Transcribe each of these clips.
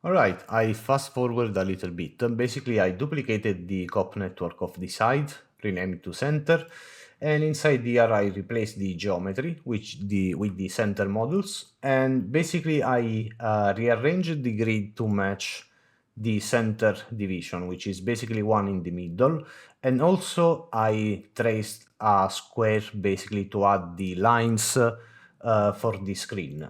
Alright, I fast forward a little bit. Basically, I duplicated the cop network of the side, renamed it to center, and inside here I replaced the geometry with the center modules, and basically I rearranged the grid to match the center division, which is basically one in the middle, and also I traced a square basically to add the lines for the screen.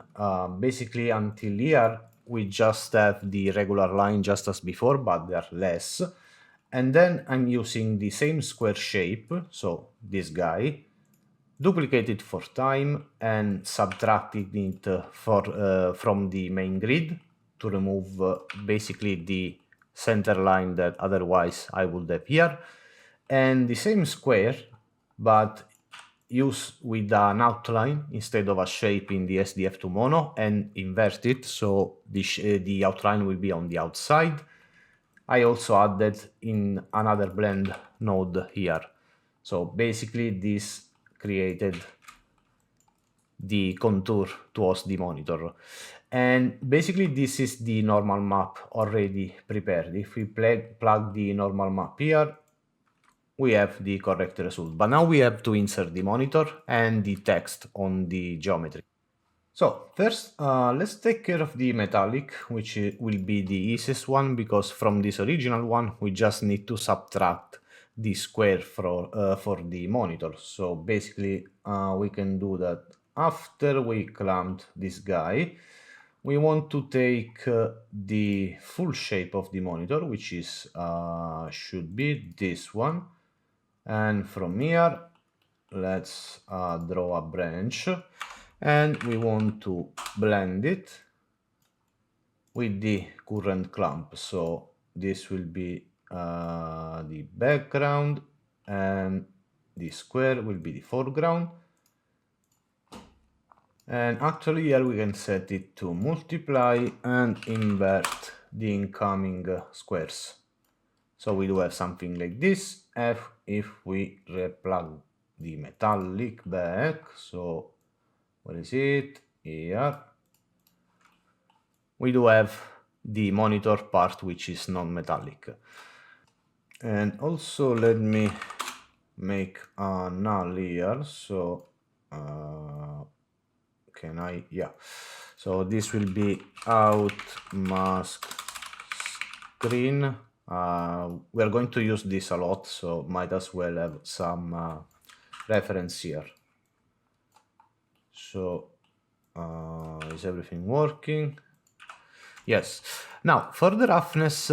Basically, until here, we just have the regular line just as before, but they're less. And then I'm using the same square shape, so this guy, duplicate it for time and subtracting it from the main grid to remove basically the center line that otherwise I would have here. And the same square, but use with an outline instead of a shape in the SDF2 mono and invert it so the outline will be on the outside. I also added in another blend node here. So basically this created the contour towards the monitor. And basically this is the normal map already prepared. If we plug the normal map here, we have the correct result. But now we have to insert the monitor and the text on the geometry. So first, let's take care of the metallic, which will be the easiest one, because from this original one, we just need to subtract the square for the monitor. So basically, we can do that after we clamped this guy. We want to take the full shape of the monitor, which is should be this one. And from here, let's draw a branch. And we want to blend it with the current clamp. So this will be the background and the square will be the foreground. And actually here we can set it to multiply and invert the incoming squares. So we do have something like this. If we replug the metallic back, so where is it? Here. We do have the monitor part, which is non-metallic. And also let me make a null here. So can I? Yeah. So this will be out mask screen. We are going to use this a lot, so might as well have some reference here. So is everything working? Yes. Now, for the roughness,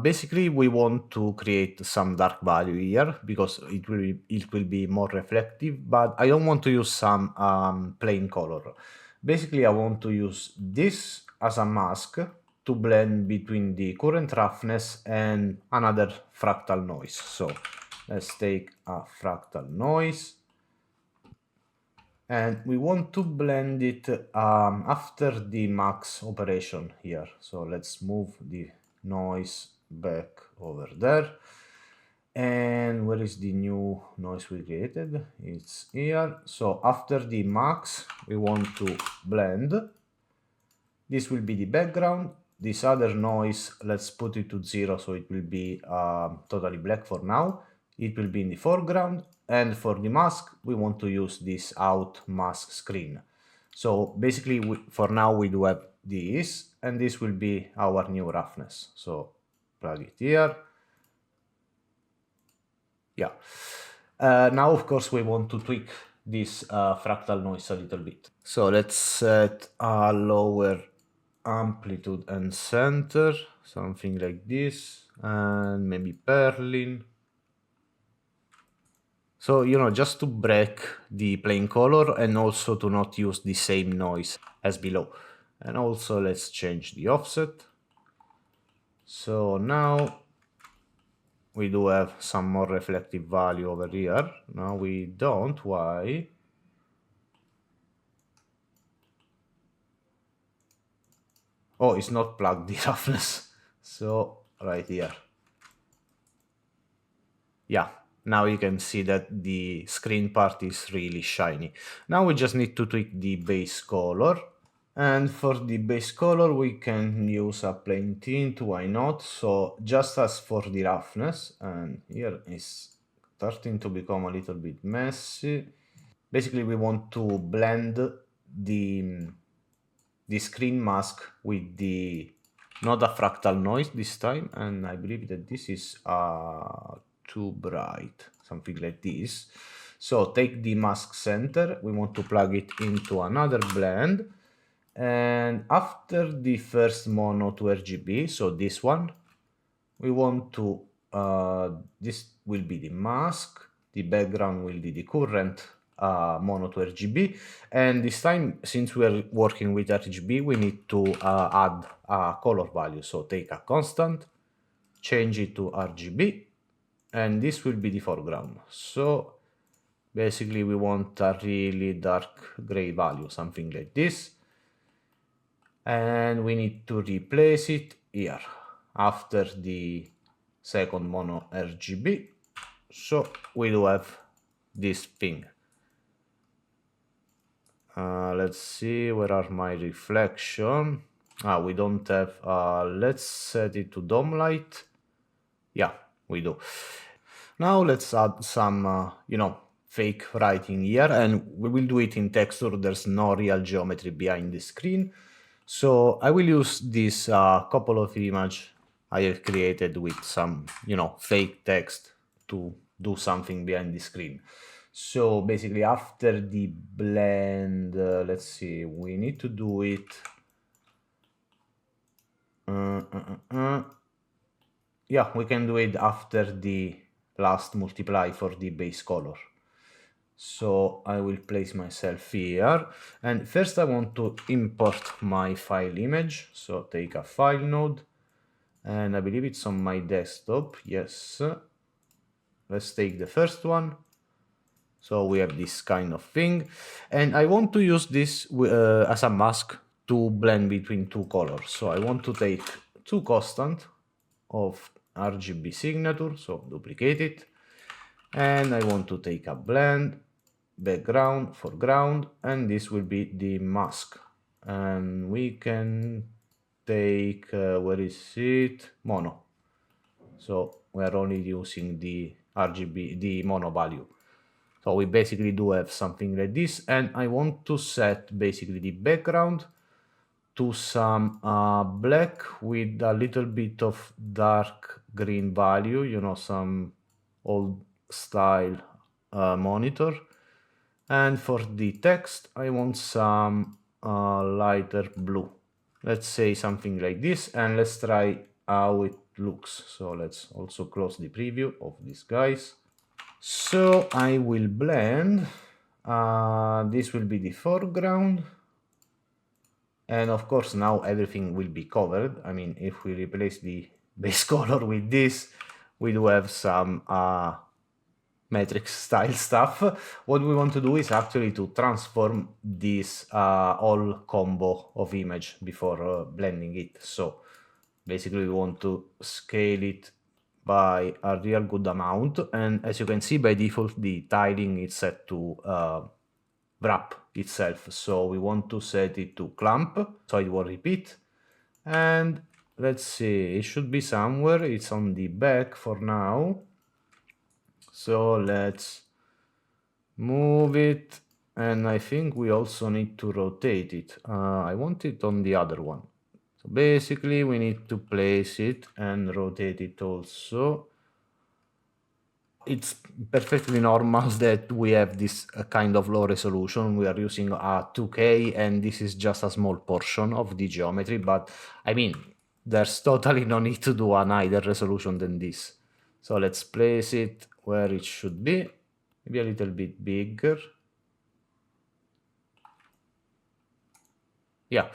basically we want to create some dark value here because it will be more reflective, but I don't want to use some plain color. Basically, I want to use this as a mask to blend between the current roughness and another fractal noise. So let's take a fractal noise. And we want to blend it after the max operation here. So let's move the noise back over there. And where is the new noise we created? It's here. So after the max, we want to blend. This will be the background. This other noise, let's put it to 0 so it will be totally black for now. It will be in the foreground. And for the mask, we want to use this out mask screen. So basically, for now, we do have this, and this will be our new roughness. So plug it here. Yeah. Now, of course, we want to tweak this fractal noise a little bit. So let's set a lower amplitude and center, something like this, and maybe Perlin. So, just to break the plain color and also to not use the same noise as below. And also let's change the offset. So now we do have some more reflective value over here. Now we don't. Why? Oh, it's not plugged the roughness. So right here. Yeah. Now you can see that the screen part is really shiny. Now we just need to tweak the base color. And for the base color, we can use a plain tint, why not? So just as for the roughness, and here is starting to become a little bit messy. Basically, we want to blend the screen mask with the, not a fractal noise this time, and I believe that this is too bright, something like this. So take the mask center, we want to plug it into another blend, and after the first mono to RGB, so this one, we want to, this will be the mask, the background will be the current mono to RGB, and this time, since we are working with RGB, we need to add a color value. So take a constant, change it to RGB, and this will be the foreground. So basically we want a really dark gray value, something like this, and we need to replace it here after the second mono RGB. So we do have this thing. Let's see, where are my reflection? We don't have, let's set it to dome light. Yeah, we do. Now let's add some, fake writing here, and we will do it in texture. There's no real geometry behind the screen. So I will use this couple of images I have created with some, fake text to do something behind the screen. So basically after the blend, let's see, we need to do it. Yeah, we can do it after the last multiply for the base color. So I will place myself here, and first I want to import my file image. So take a file node, and I believe it's on my desktop. Yes, let's take the first one. So we have this kind of thing, and I want to use this as a mask to blend between two colors. So I want to take two constant of RGB signature, so duplicate it, and I want to take a blend, background, foreground, and this will be the mask. And we can take, where is it? Mono. So we are only using the RGB, the mono value. So we basically do have something like this, and I want to set basically the background to some black with a little bit of dark green value, some old style monitor. And for the text, I want some lighter blue. Let's say something like this, and let's try how it looks. So let's also close the preview of these guys. So I will blend. This will be the foreground. And of course, now everything will be covered. I mean, if we replace the base color with this, we do have some matrix style stuff. What we want to do is actually to transform this whole combo of image before blending it. So basically we want to scale it by a real good amount, and as you can see, by default the tiling is set to wrap itself, so we want to set it to clamp, so it will repeat. And let's see, it should be somewhere, it's on the back for now, so let's move it, and I think we also need to rotate it. I want it on the other one. So basically we need to place it and rotate it also. It's perfectly normal that we have this kind of low resolution. We are using a 2K, and this is just a small portion of the geometry, but I mean, there's totally no need to do an higher resolution than this. So let's place it where it should be, maybe a little bit bigger. Yeah,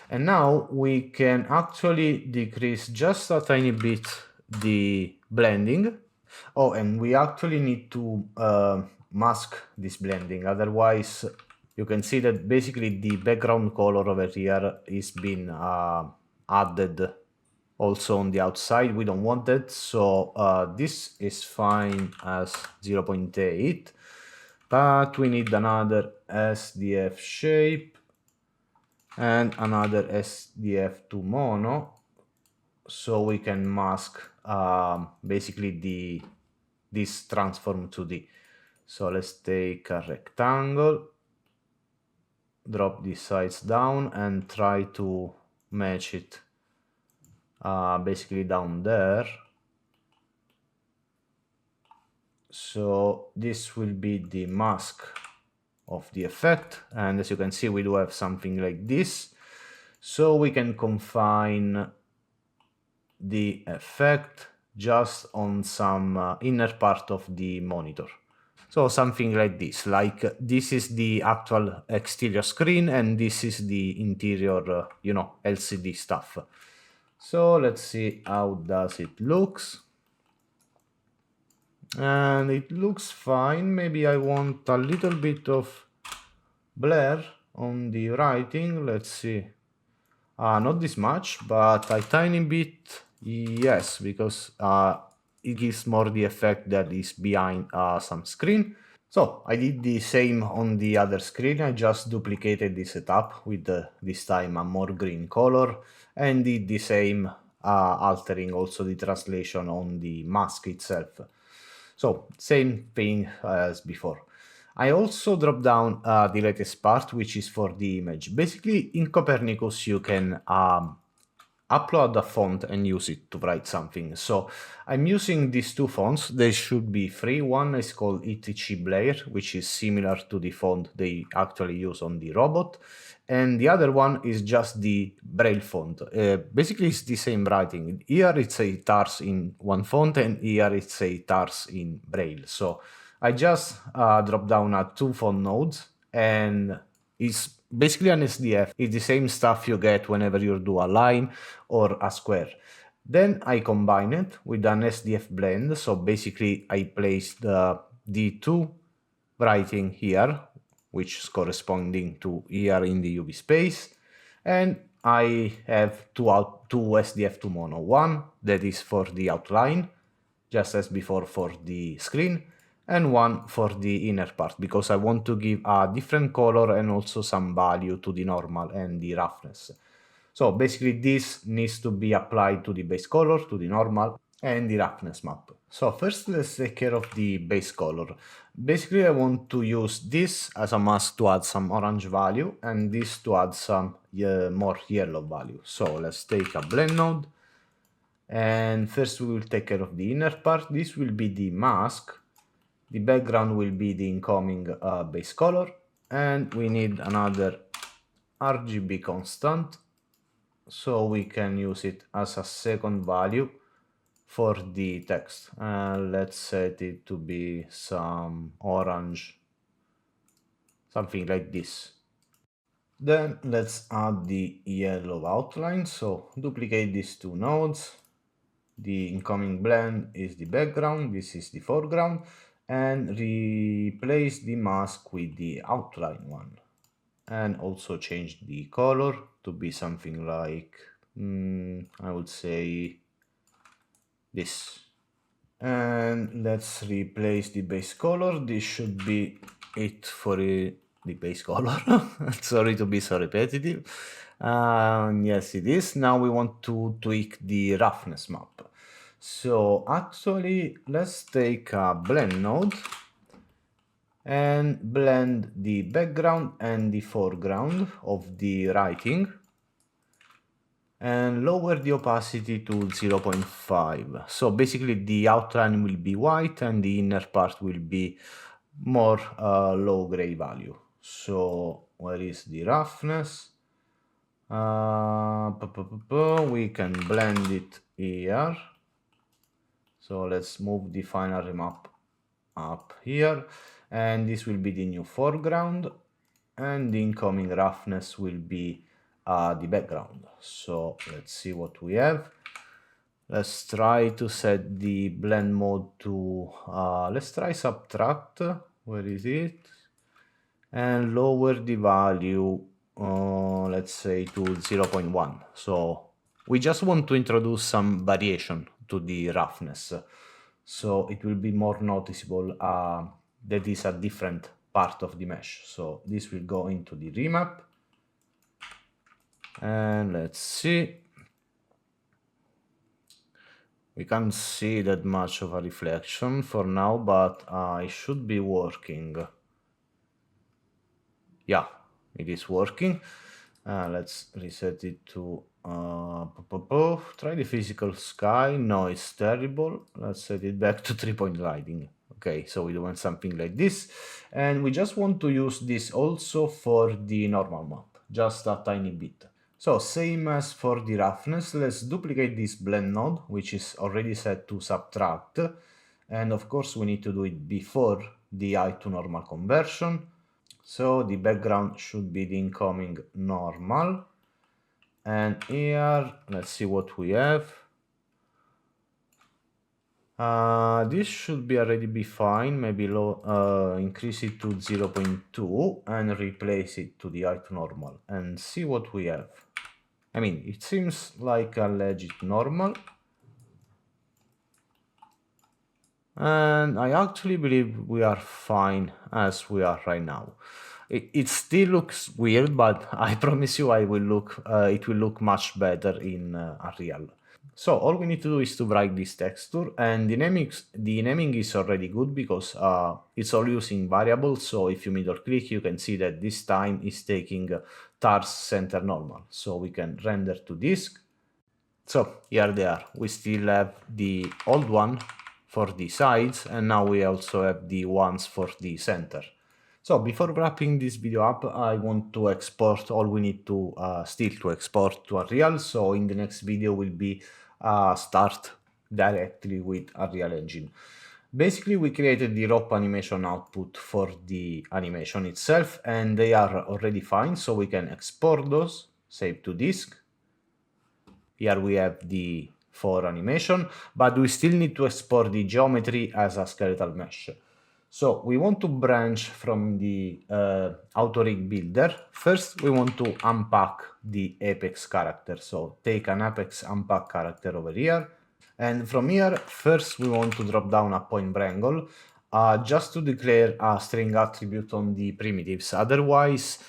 and now we can actually decrease just a tiny bit the blending. Oh, and we actually need to mask this blending, otherwise you can see that basically the background color over here is been added also on the outside. We don't want that, so this is fine as 0.8, but we need another SDF shape. and another SDF2 mono, so we can mask basically this transform 2D. So let's take a rectangle, drop the sides down and try to match it basically down there. So this will be the mask of the effect, and as you can see we do have something like this. So we can confine the effect just on some inner part of the monitor. So something like this is the actual exterior screen and this is the interior, LCD stuff. So let's see how does it looks. And it looks fine. Maybe I want a little bit of blur on the writing. Let's see. Not this much, but a tiny bit, yes, because it gives more the effect that is behind some screen. So I did the same on the other screen. I just duplicated the setup with this time a more green color and did the same, altering also the translation on the mask itself. So same thing as before. I also dropped down the latest part, which is for the image. Basically, in Copernicus, you can upload a font and use it to write something. So I'm using these two fonts. They should be free. One is called ETC Blair, which is similar to the font they actually use on the robot. And the other one is just the Braille font. Basically, it's the same writing. Here it's a TARS in one font, and here it's a TARS in Braille. So I just dropped down a two font nodes, and it's basically an SDF. It's the same stuff you get whenever you do a line or a square. Then I combine it with an SDF blend. So basically I placed the two writing here, which is corresponding to here in the UV space. And I have two SDF2 mono. One that is for the outline, just as before for the screen, and one for the inner part, because I want to give a different color and also some value to the normal and the roughness. So basically this needs to be applied to the base color, to the normal, and the roughness map. So first let's take care of the base color. Basically I want to use this as a mask to add some orange value and this to add some more yellow value. So let's take a blend node, and first we will take care of the inner part. This will be the mask. The background will be the incoming base color, and we need another RGB constant, so we can use it as a second value for the text. Let's set it to be some orange, something like this. Then let's add the yellow outline. So duplicate these two nodes. The incoming blend is the background, this is the foreground, and replace the mask with the outline one. And also change the color to be something like, I would say this. And let's replace the base color. This should be it for the base color. Sorry to be so repetitive. Yes, it is. Now we want to tweak the roughness map. So actually, let's take a blend node and blend the background and the foreground of the writing and lower the opacity to 0.5. So basically the outline will be white and the inner part will be more low gray value. So where is the roughness? We can blend it here. So let's move the final remap up here, and this will be the new foreground, and the incoming roughness will be the background. So let's see what we have. Let's try to set the blend mode to, let's try subtract, where is it? And lower the value, let's say to 0.1. So we just want to introduce some variation to the roughness. So it will be more noticeable that is a different part of the mesh. So this will go into the remap. And let's see. We can't see that much of a reflection for now, but it should be working. Yeah, it is working. Let's reset it to try the physical sky. No, it's terrible. Let's set it back to 3-point lighting. Okay, so we want something like this, and we just want to use this also for the normal map, just a tiny bit. So same as for the roughness, let's duplicate this blend node, which is already set to subtract, and of course we need to do it before the eye to normal conversion. So the background should be the incoming normal. And here, let's see what we have. This should be already be fine. Maybe increase it to 0.2 and replace it to the eye to normal and see what we have. I mean, it seems like a legit normal. And I actually believe we are fine as we are right now. It still looks weird, but I promise you it will look much better in Unreal. So all we need to do is to write this texture, and the naming is already good because it's all using variables. So if you middle click, you can see that this time is taking TARS center normal. So we can render to disk. So here they are. We still have the old one for the sides, and now we also have the ones for the center. So before wrapping this video up, I want to export all we need to still to export to Unreal. So in the next video will be start directly with Unreal Engine. Basically, we created the ROP animation output for the animation itself, and they are already fine. So we can export those, save to disk. Here we have the 4 animation, but we still need to export the geometry as a skeletal mesh. So we want to branch from the AutoRig builder. First, we want to unpack the Apex character. So take an Apex unpack character over here. And from here, first we want to drop down a point wrangle just to declare a string attribute on the primitives. Otherwise,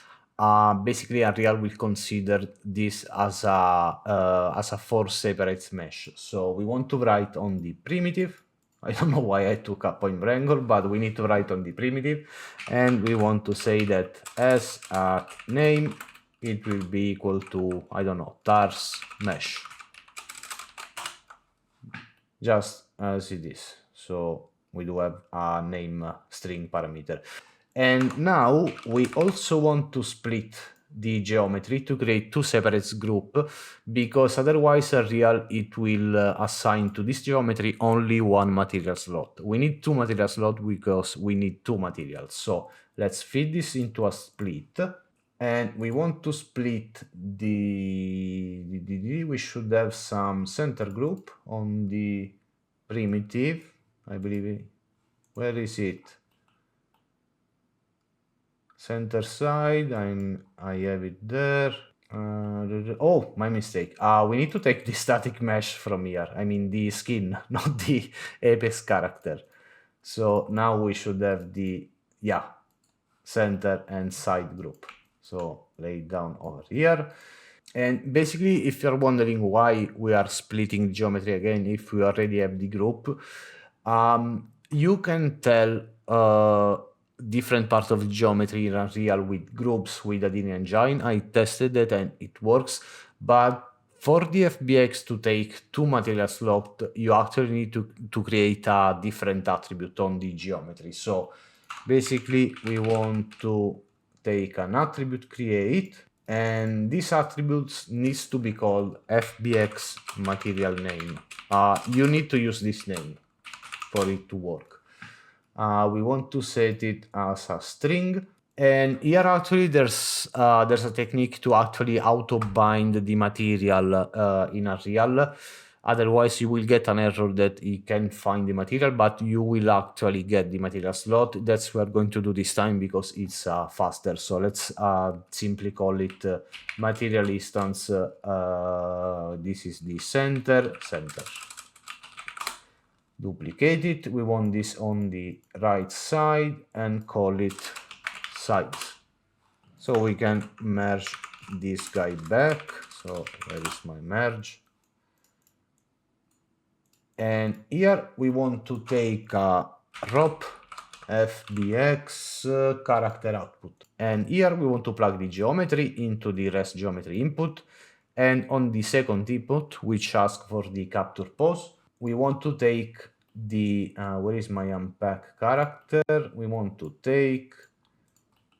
basically Unreal will consider this as a 4 separate mesh. So we want to write on the primitive. I don't know why I took a point wrangle, but we need to write on the primitive, and we want to say that as a name it will be equal to, I don't know, TARS mesh, just as it is. So we do have a name string parameter. And now we also want to split the geometry to create 2 separate groups, because otherwise Unreal it will assign to this geometry only 1 material slot. We need 2 material slots because we need 2 materials. So let's feed this into a split, and we want to split we should have some center group on the primitive, I believe. Where is it? Center side, I have it there. Oh, my mistake. We need to take the static mesh from here. I mean the skin, not the Apex character. So now we should have the, yeah, center and side group. So lay it down over here. And basically, if you're wondering why we are splitting geometry again, if we already have the group, you can tell different parts of geometry in Unreal with groups with Houdini engine. I tested it and it works, but for the FBX to take 2 material slots, you actually need to create a different attribute on the geometry. So basically, we want to take an attribute create, and this attribute needs to be called FBX material name. You need to use this name for it to work. We want to set it as a string, and here actually there's a technique to actually auto bind the material in Unreal. Otherwise you will get an error that you can't find the material, but you will actually get the material slot. That's what we're going to do this time because it's faster. So let's simply call it material instance. This is the center. Duplicate it. We want this on the right side and call it sides. So we can merge this guy back. So where is my merge? And here we want to take a ROP FBX character output. And here we want to plug the geometry into the rest geometry input. And on the second input, which asks for the capture pose, we want to take the, where is my unpack character? We want to take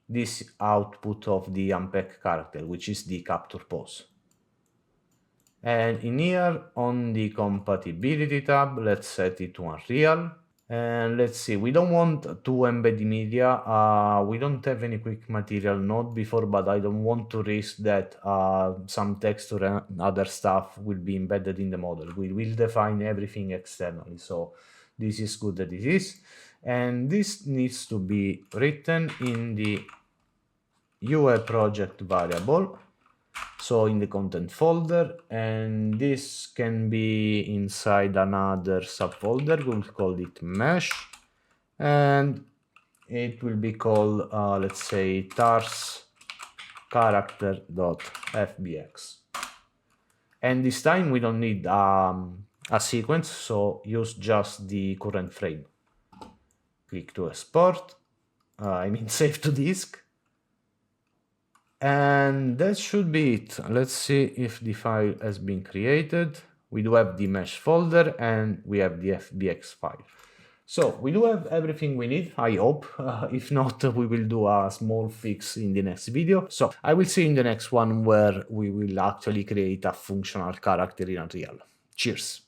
this output of the unpack character, which is the capture pose. And in here, on the compatibility tab, let's set it to Unreal. And let's see, we don't want to embed the media. We don't have any quick material node before, but I don't want to risk that some texture and other stuff will be embedded in the model. We will define everything externally. So this is good that it is. And this needs to be written in the UI project variable. So in the content folder, and this can be inside another subfolder. We'll call it mesh, and it will be called, let's say, TARS character.fbx. And this time we don't need a sequence, so use just the current frame. Click to export, save to disk. And that should be it. Let's see if the file has been created. We do have the mesh folder and we have the FBX file. So we do have everything we need, I hope. If not, we will do a small fix in the next video. So I will see you in the next one where we will actually create a functional character in Unreal. Cheers.